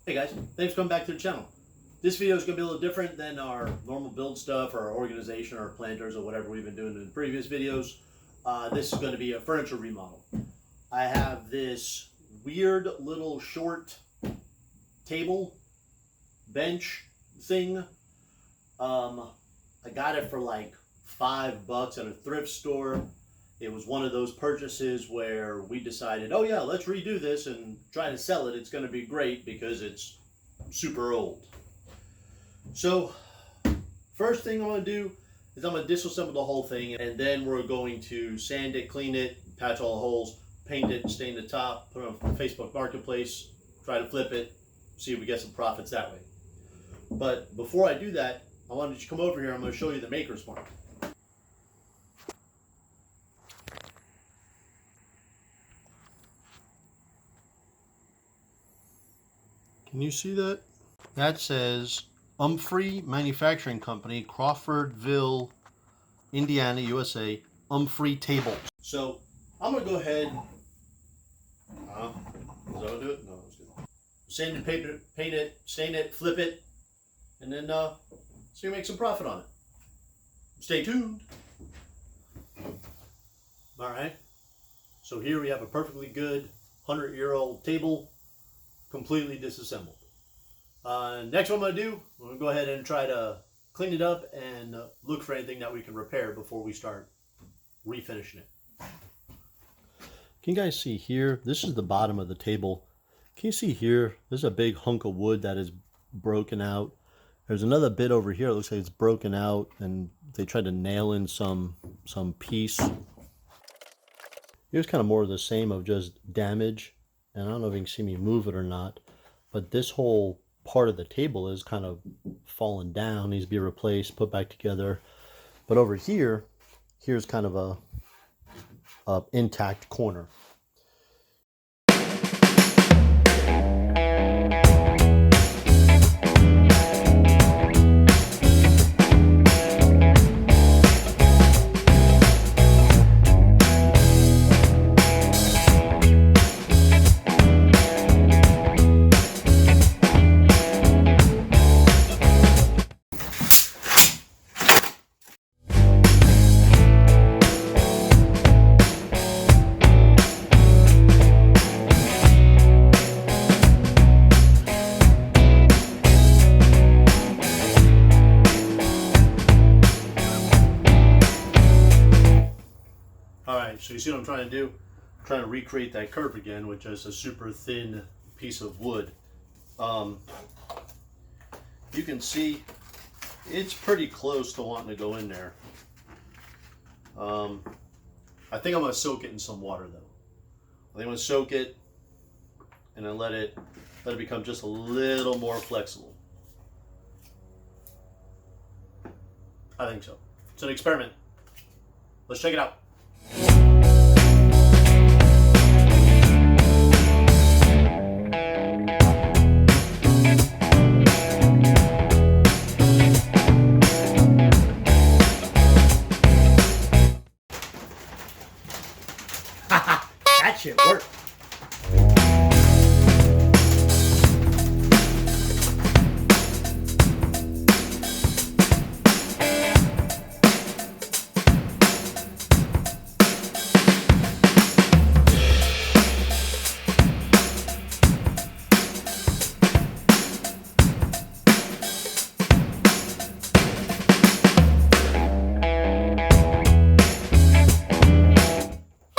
Hey guys, thanks for coming back to the channel. This video is going to be a little different than our normal build stuff or our organization or planters or whatever we've been doing in the previous videos. This is going to be a furniture remodel. I have this weird little short table bench thing. I got it for like $5 at a thrift store. It was one of those purchases where we decided, oh yeah, let's redo this and try to sell it. It's going to be great because it's super old. So first thing I'm going to do is I'm going to disassemble the whole thing, and then we're going to sand it, clean it, patch all the holes, paint it, stain the top, put it on Facebook Marketplace, try to flip it, see if we get some profits that way. But before I do that, I wanted to come over here. I'm going to show you the maker's mark. Can you see that? That says Humphrey Manufacturing Company, Crawfordville, Indiana, USA, Humphrey Tables. So I'm going to go ahead. Is that what I do it? No, I was good. Sand and paint it, stain it, flip it, and then so you make some profit on it. Stay tuned. All right. So here we have a perfectly good 100-year-old table, completely disassembled. Next what I'm going to do, I'm going to go ahead and try to clean it up and look for anything that we can repair before we start refinishing it. Can you guys see here? This is the bottom of the table. Can you see here? There's a big hunk of wood that is broken out. There's another bit over here. It looks like it's broken out, and they tried to nail in some piece. Here's kind of more of the same of just damage. And I don't know if you can see me move it or not, but this whole part of the table is kind of fallen down, needs to be replaced, put back together. But over here, here's kind of a intact corner. So you see what I'm trying to do? I'm trying to recreate that curve again with just a super thin piece of wood. You can see it's pretty close to wanting to go in there. I think I'm going to soak it in some water though. I think I'm going to soak it and then let it become just a little more flexible. I think so. It's an experiment. Let's check it out. That shit worked.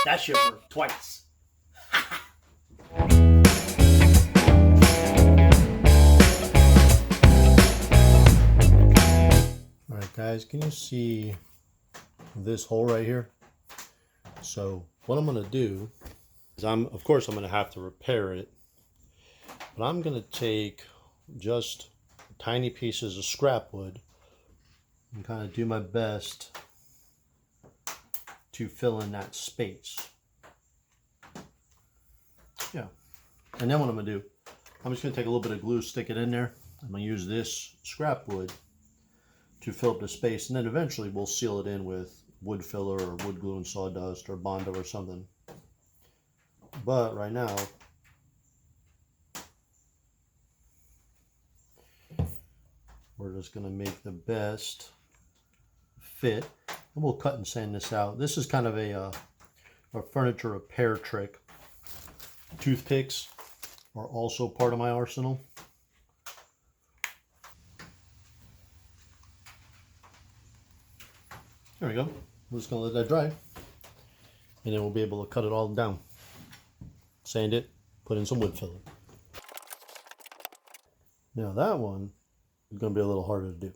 That shit worked twice. Alright guys, can you see this hole right here? So what I'm going to do is of course I'm going to have to repair it. But I'm going to take just tiny pieces of scrap wood and kind of do my best to fill in that space. Yeah. And then what I'm going to do, I'm just going to take a little bit of glue, stick it in there. I'm going to use this scrap wood to fill up the space, and then eventually we'll seal it in with wood filler or wood glue and sawdust or Bondo or something. But right now, we're just going to make the best fit. And we'll cut and sand this out. This is kind of a furniture repair trick. Toothpicks are also part of my arsenal. There we go. I'm just going to let that dry. And then we'll be able to cut it all down. Sand it, put in some wood filler. Now that one is going to be a little harder to do.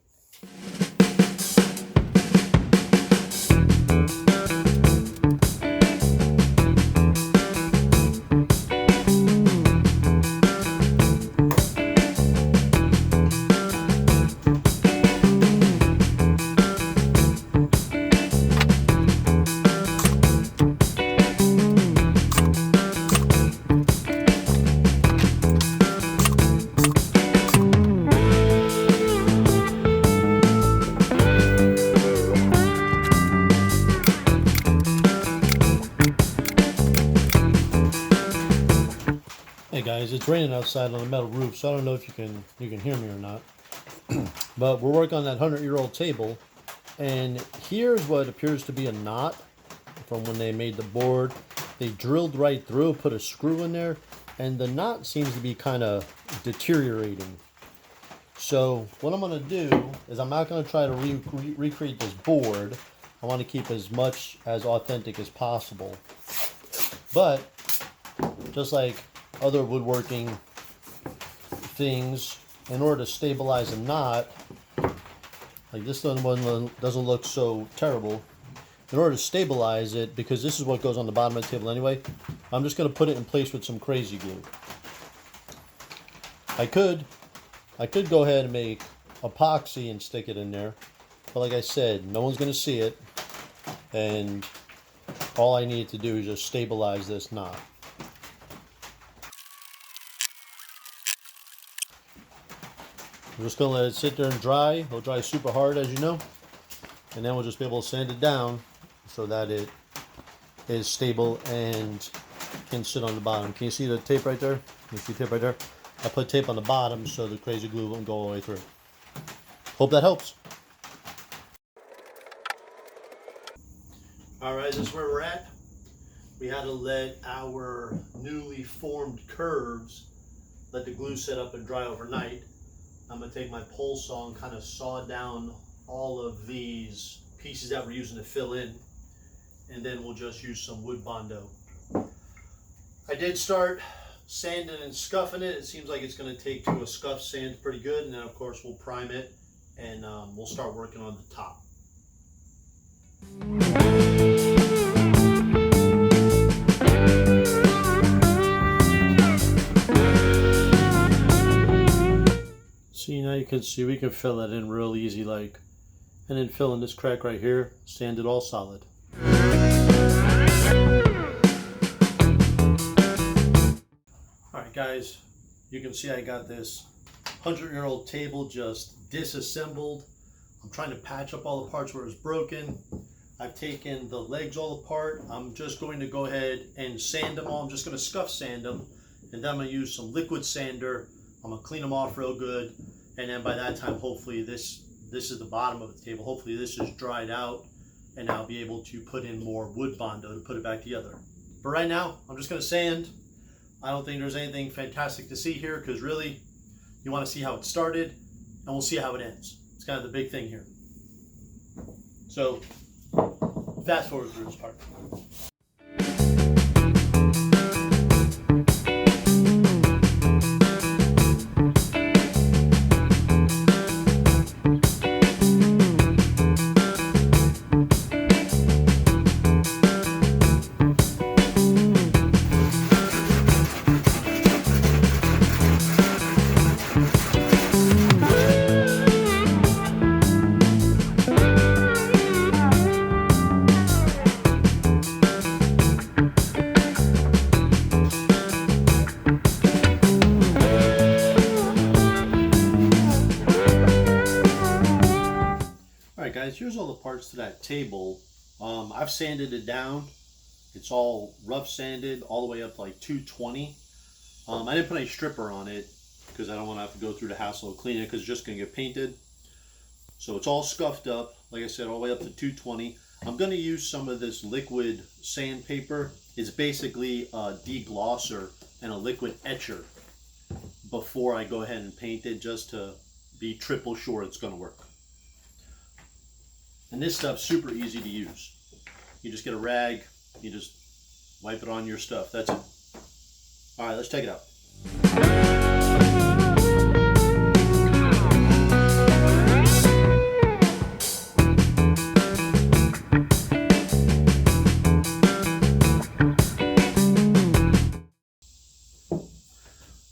Hey guys, it's raining outside on the metal roof, so I don't know if you can hear me or not. But we're working on that 100-year-old table, and here's what appears to be a knot from when they made the board. They drilled right through, put a screw in there, and the knot seems to be kind of deteriorating. So what I'm going to do is I'm not going to try to recreate this board. I want to keep as much as authentic as possible. But just like other woodworking things, in order to stabilize a knot, like this one doesn't look so terrible. In order to stabilize it, because this is what goes on the bottom of the table anyway, I'm just going to put it in place with some crazy glue. I could go ahead and make epoxy and stick it in there, but like I said, no one's going to see it, and all I need to do is just stabilize this knot. I'm just going to let it sit there and dry. It'll dry super hard, as you know. And then we'll just be able to sand it down so that it is stable and can sit on the bottom. Can you see the tape right there? Can you see tape right there? I put tape on the bottom so the crazy glue won't go all the way through. Hope that helps. Alright, this is where we're at. We had to let our newly formed curves let the glue set up and dry overnight. I'm going to take my pole saw and kind of saw down all of these pieces that we're using to fill in, and then we'll just use some wood bondo. I did start sanding and scuffing it. It seems like it's going to take to a scuff sand pretty good, and then of course we'll prime it and we'll start working on the top. See, now you can see we can fill that in real easy, like, and then fill in this crack right here, sand it all solid. Alright guys, you can see I got this 100-year-old table just disassembled. I'm trying to patch up all the parts where it's broken. I've taken the legs all apart. I'm just going to go ahead and sand them all. I'm just going to scuff sand them, and then I'm going to use some liquid sander. I'm going to clean them off real good, and then by that time hopefully this is the bottom of the table. Hopefully this is dried out, and I'll be able to put in more wood bondo to put it back together. But right now I'm just going to sand. I don't think there's anything fantastic to see here, because really you want to see how it started, and we'll see how it ends. It's kind of the big thing here. So fast forward through this part. Guys, here's all the parts to that table. I've sanded it down. It's all rough sanded all the way up to like 220. I didn't put any stripper on it because I don't want to have to go through the hassle of cleaning it, because it's just going to get painted. So it's all scuffed up, like I said, all the way up to 220. I'm going to use some of this liquid sandpaper. It's basically a deglosser and a liquid etcher before I go ahead and paint it, just to be triple sure it's going to work. And this stuff's super easy to use. You just get a rag, you just wipe it on your stuff. That's it. All right, let's take it out.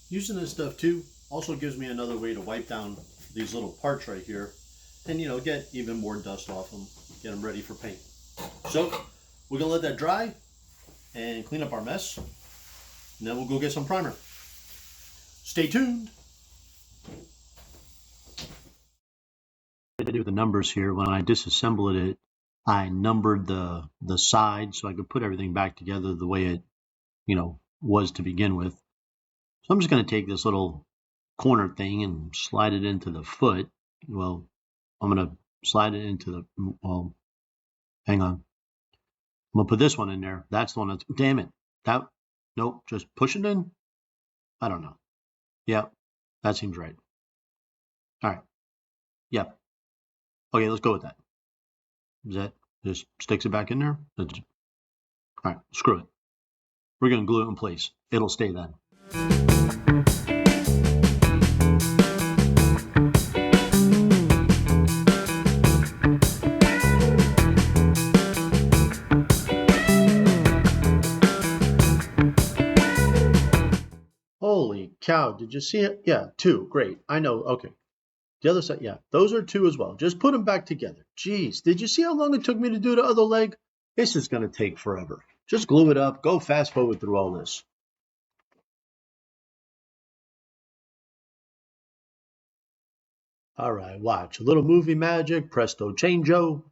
Using this stuff too also gives me another way to wipe down these little parts right here and, you know, get even more dust off them, get them ready for paint. So we're gonna let that dry and clean up our mess, and then we'll go get some primer. Stay tuned. I do the numbers here. When I disassembled it, I numbered the sides so I could put everything back together the way it, you know, was to begin with. So I'm just going to take this little corner thing and slide it into the foot. Well, I'm going to slide it into the, well, hang on. I'm going to put this one in there. That's the one that's, damn it. That, nope, just push it in. I don't know. Yeah, that seems right. All right. Yep. Okay, let's go with that. Is that just sticks it back in there? All right, screw it. We're going to glue it in place. It'll stay then. Holy cow, did you see it? Yeah, 2, great. I know, okay. The other side, yeah, those are 2 as well. Just put them back together. Jeez, did you see how long it took me to do the other leg? This is going to take forever. Just glue it up, go fast forward through all this. All right, watch. A little movie magic, presto changeo.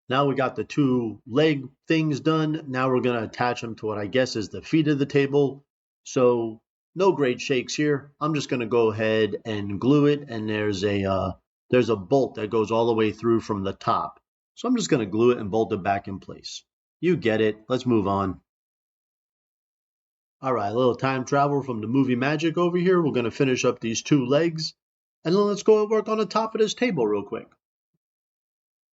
Now we got the 2 leg things done. Now we're going to attach them to what I guess is the feet of the table. So no great shakes here. I'm just going to go ahead and glue it, and there's a bolt that goes all the way through from the top. So I'm just going to glue it and bolt it back in place. You get it. Let's move on. All right, a little time travel from the movie magic over here. We're going to finish up these 2 legs, and then let's go and work on the top of this table real quick.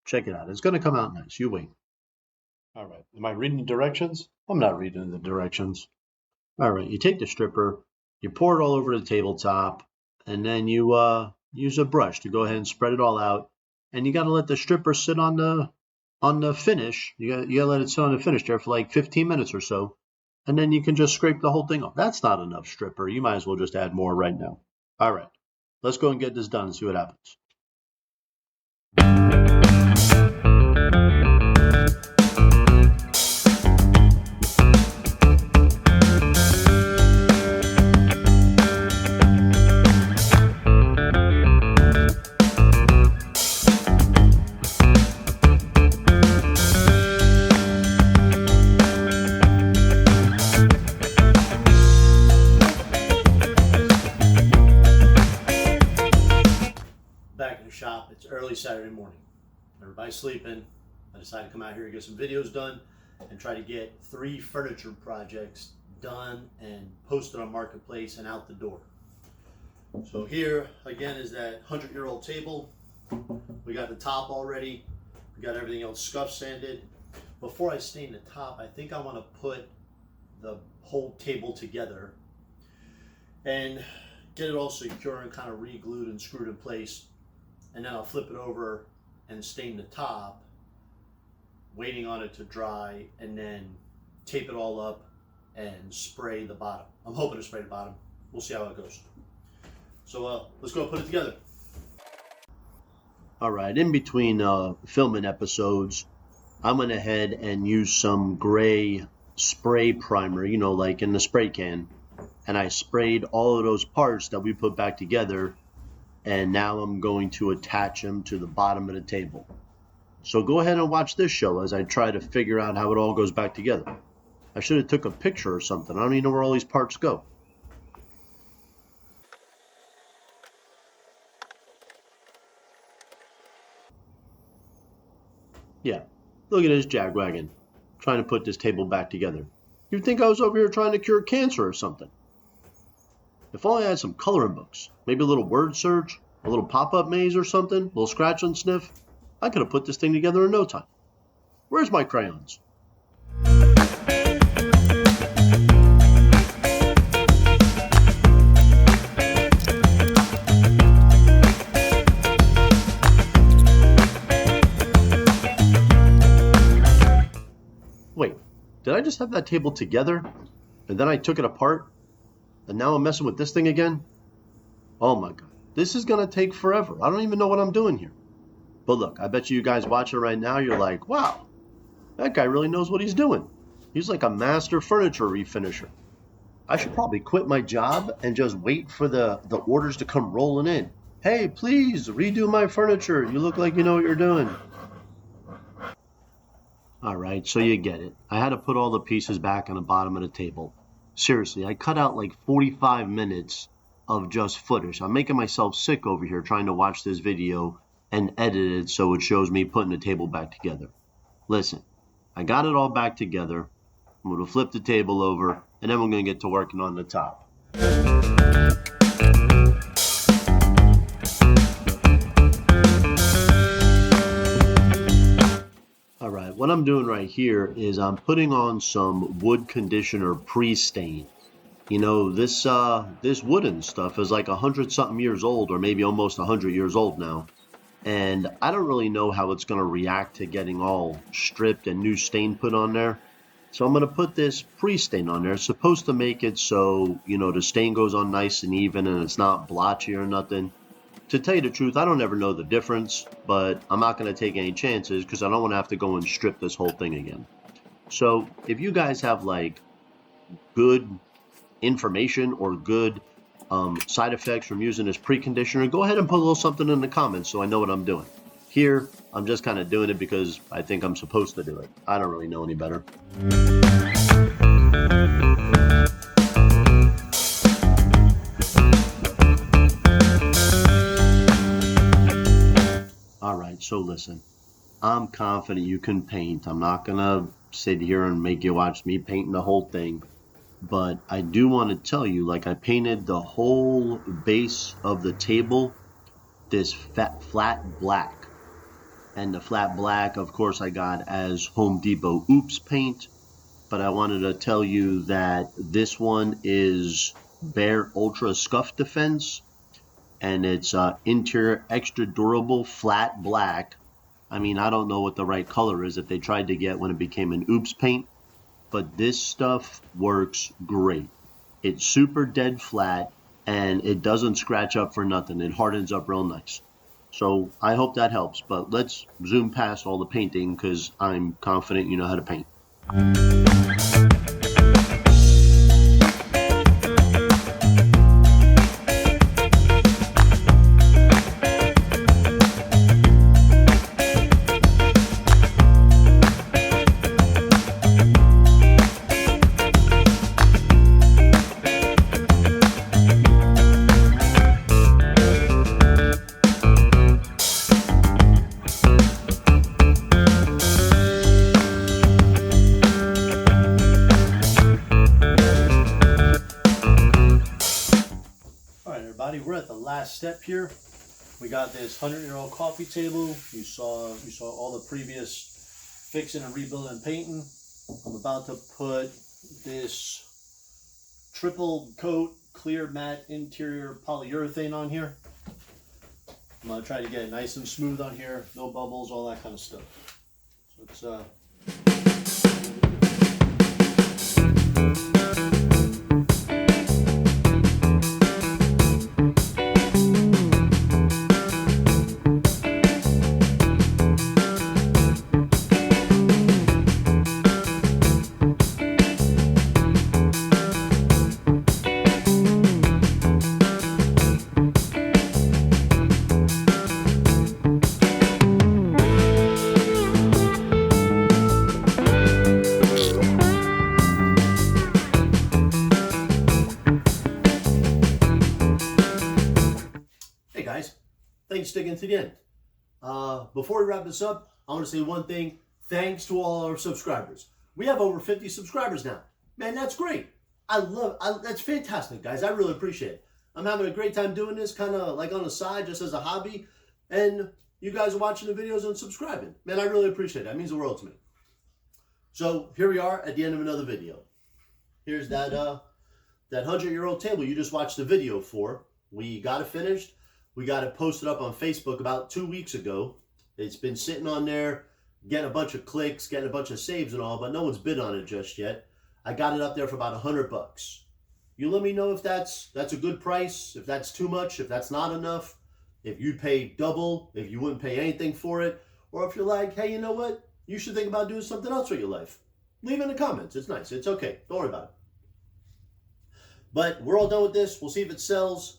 Check it out. It's going to come out nice. You wait. All right. Am I reading the directions? I'm not reading the directions. All right. You take the stripper, you pour it all over the tabletop, and then you use a brush to go ahead and spread it all out. And you got to let the stripper sit on the finish. You got to let it sit on the finish there for like 15 minutes or so. And then you can just scrape the whole thing off. That's not enough stripper. You might as well just add more right now. All right. Let's go and get this done and see what happens. Back in the shop. It's early Saturday morning. Everybody's sleeping. I decided to come out here and get some videos done and try to get 3 furniture projects done and posted on Marketplace and out the door. So here again is that 100-year-old table. We got the top already. We got everything else scuff sanded. Before I stain the top, I think I want to put the whole table together and get it all secure and kind of re-glued and screwed in place. And then I'll flip it over and stain the top, waiting on it to dry, and then tape it all up and spray the bottom. I'm hoping to spray the bottom. We'll see how it goes. So let's go put it together. All right, in between filming episodes, I went ahead and used some gray spray primer, you know, like in the spray can. And I sprayed all of those parts that we put back together. And now I'm going to attach them to the bottom of the table. So go ahead and watch this show as I try to figure out how it all goes back together. I should have took a picture or something. I don't even know where all these parts go. Yeah, look at this jagwagon, trying to put this table back together. You'd think I was over here trying to cure cancer or something. If only I had some coloring books, maybe a little word search, a little pop-up maze or something, a little scratch and sniff, I could have put this thing together in no time. Where's my crayons? Wait, did I just have that table together and then I took it apart and now I'm messing with this thing again? Oh my god, this is gonna take forever. I don't even know what I'm doing here. But look, I bet you guys watching right now, you're like, wow, that guy really knows what he's doing. He's like a master furniture refinisher. I should probably quit my job and just wait for the orders to come rolling in. Hey, please redo my furniture. You look like you know what you're doing. All right, so you get it. I had to put all the pieces back on the bottom of the table. Seriously, I cut out like 45 minutes of just footage. I'm making myself sick over here trying to watch this video and edit it so it shows me putting the table back together. Listen, I got it all back together. I'm going to flip the table over, and then we're going to get to working on the top. All right, what I'm doing right here is I'm putting on some wood conditioner pre-stain. You know, this wooden stuff is like 100-something years old, or maybe almost 100 years old now. And I don't really know how it's going to react to getting all stripped and new stain put on there. So I'm going to put this pre-stain on there. It's supposed to make it so, you know, the stain goes on nice and even and it's not blotchy or nothing. To tell you the truth, I don't ever know the difference, but I'm not going to take any chances because I don't want to have to go and strip this whole thing again. So if you guys have like good information or good side effects from using this preconditioner, go ahead and put a little something in the comments so I know what I'm doing. Here, I'm just kind of doing it because I think I'm supposed to do it. I don't really know any better. All right, so listen, I'm confident you can paint. I'm not going to sit here and make you watch me painting the whole thing. But I do want to tell you, like I painted the whole base of the table this flat black. And the flat black, of course, I got as Home Depot Oops paint. But I wanted to tell you that this one is Behr Ultra Scuff Defense. And it's interior extra durable flat black. I mean, I don't know what the right color is that they tried to get when it became an Oops paint. But this stuff works great. It's super dead flat and it doesn't scratch up for nothing. It hardens up real nice. So I hope that helps, but let's zoom past all the painting because I'm confident you know how to paint. We're at the last step here. We got this 100-year-old coffee table. You saw all the previous fixing and rebuilding and painting. I'm about to put this triple coat clear matte interior polyurethane on here. I'm gonna try to get it nice and smooth on here, no bubbles, all that kind of stuff. So thanks for sticking to the end. Before we wrap this up, I want to say one thing. Thanks to all our subscribers. We have over 50 subscribers now. Man, that's great. That's fantastic, guys. I really appreciate it. I'm having a great time doing this, kind of like on the side, just as a hobby. And you guys are watching the videos and subscribing. Man, I really appreciate it. That means the world to me. So here we are at the end of another video. Here's that 100-year-old table you just watched the video for. We got it finished. We got it posted up on Facebook about 2 weeks ago. It's been sitting on there, getting a bunch of clicks, getting a bunch of saves and all, but no one's bid on it just yet. I got it up there for about $100. You let me know if that's a good price, if that's too much, if that's not enough, if you'd pay double, if you wouldn't pay anything for it, or if you're like, hey, you know what? You should think about doing something else with your life. Leave it in the comments. It's nice. It's okay. Don't worry about it. But we're all done with this. We'll see if it sells.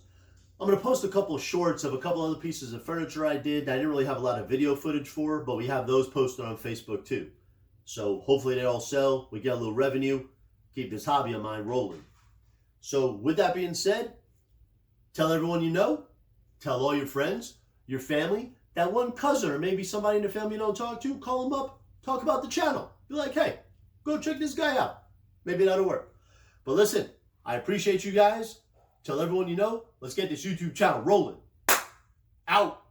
I'm going to post a couple of shorts of a couple other pieces of furniture I did that I didn't really have a lot of video footage for, but we have those posted on Facebook too. So hopefully they all sell. We get a little revenue. Keep this hobby of mine rolling. So with that being said, tell everyone you know. Tell all your friends, your family, that one cousin or maybe somebody in the family you don't talk to. Call them up. Talk about the channel. Be like, hey, go check this guy out. Maybe that'll work. But listen, I appreciate you guys. Tell everyone you know. Let's get this YouTube channel rolling. Out.